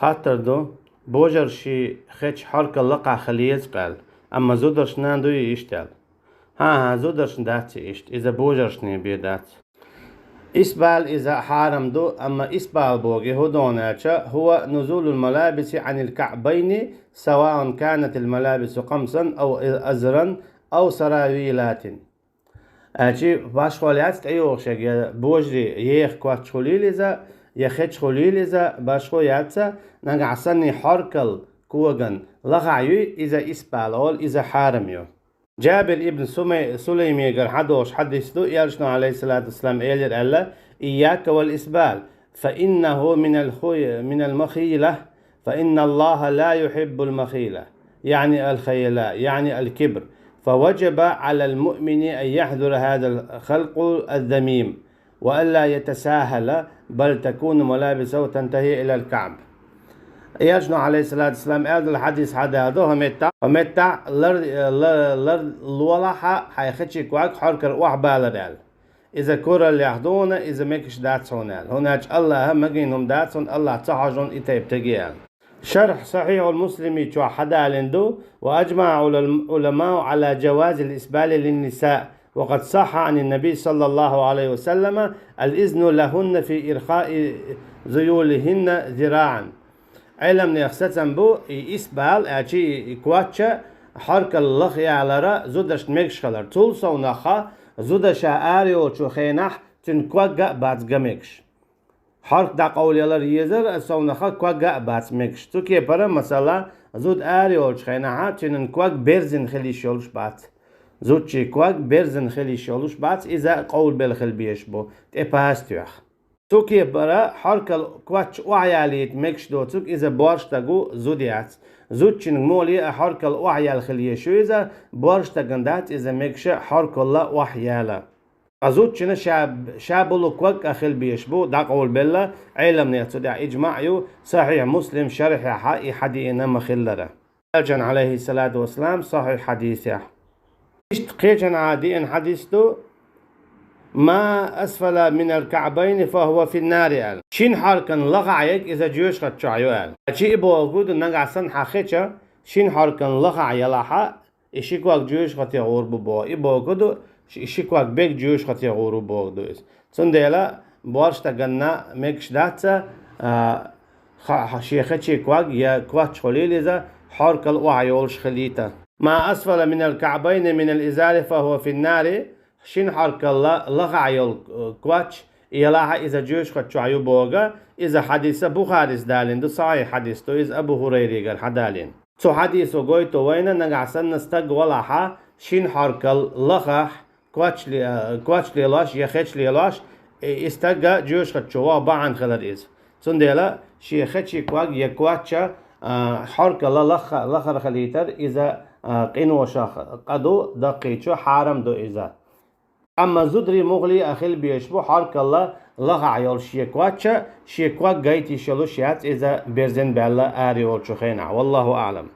خاطر دو بوجر شي خيتش حركة لقع خليز قال أما زودرش ناندو يشتغل ها زودرش داتي إشت إذا بوجرش نبي دات إسبال إذا حارم دو أما إسبال بوغي هو نزول الملابس عن الكعبين سواء كانت الملابس قمصا أو أزرا أو سراويلات أجي باش خوليات تأيوغ شاق بوجري يخ كوات شخوليليزا يخيت شخوليليزا باش خوياتسا نقع سني حركل كوغن لغعيو إذا إسبال إذا حارميو جابر ابن سليم يقول حدوش حدثتو يرشنا عليه الصلاة والسلام إيلر ألا إياك والإسبال فإنه من المخيلة فإن الله لا يحب المخيلة يعني الخيلاء يعني الكبر فوجب على المؤمن أن يحذر هذا الخلق الذميم وألا يتساهل بل تكون ملابسه وتنتهي إلى الكعب يجنو عليه الصلاة والسلام هذا الحديث هذا همتا لولاحة حيخدشي كواك حركر واح بالرال إذا كورا اللي يحضون إذا ميكش داتسونال هناك الله مجينهم داتسون الله تحجون إتيب تجيال شرح صحيح المسلم شو حدا لندو وأجمع العلماء على جواز الإسبال للنساء وقد صح عن النبي صلى الله عليه وسلم الإذن لهن في إرخاء ذيولهن ذراعا علم نيخستن بو إسبال أشي كواتشا حركة اللخ يعلرا زودش ميكشخلر تولسا ونخا زودش آريو شو خينح تنكوغا بات غميكش حرك دا قوليالر يزر سونخا كوغا بات ميكش توكي برا مثلا زود آريو خينحا تنكوغ بيرزن خليش يولش بات زود شي كوغ بيرزن خليش يولش بات إذا قول بالخل بيش بو تيباستيوخ توكي برا حركة كواتش وعياليت ميكش دوتوك إذا بارشتاقو زوديات زودشن مولي حركة وعيال خليه شو إذا بارشتاقندات إذا ميكش حركة الله وحيالا أزودشن شابلو كوك أخل بيشبو دا قول بالله علم نيتودع إجماعيو صحيح مسلم شرح حقي حدينا مخلرة أجن عليه الصلاة والسلام صحيح حديثه قيجن عادي إن حديثتو ما أسفل من الكعبين فهو في النار قال شين حركن لغعيك إذا جيوش قد شعيو قال أشي إبو وجود نقع سن حقيقة شين حركن لغعي لحا إشيكواك جيوش قد يغور ببو إبو وجود إشيكواك بيك جيوش قد يغور ببو دويس سنديلا بوارش تغنى ميكش داتا شيخة شيكواك يا كواك شخليل إذا حركن وعيولش خليتا ما أسفل من الكعبين من الإزار فهو في النار شين حركة لغعيول كواتش إيلاها إذا جيوش قد شعيو بوغا إذا حديث بخاريس دالين دو صحيح حديث تو إذا أبو هريري قال حدالين تو حديثو قويتو وين نقعسن نستق ولاحا شين حركة لغح كواتش ليلاش يخيتش ليلاش استقا جيوش قد شوا باعن خلال إذ سنديلا شي خيتشي كواق يكواتشا حركة لخر خليتر إذا قينوشا قدو دقيتشو حارم دو إذا أما زدري مغلي أخيل بيشبو حرك الله لغا عيال شيكواتشا شيكوات جايتي شلو شيات إذا بيرزن بالله آري والشخينع والله أعلم.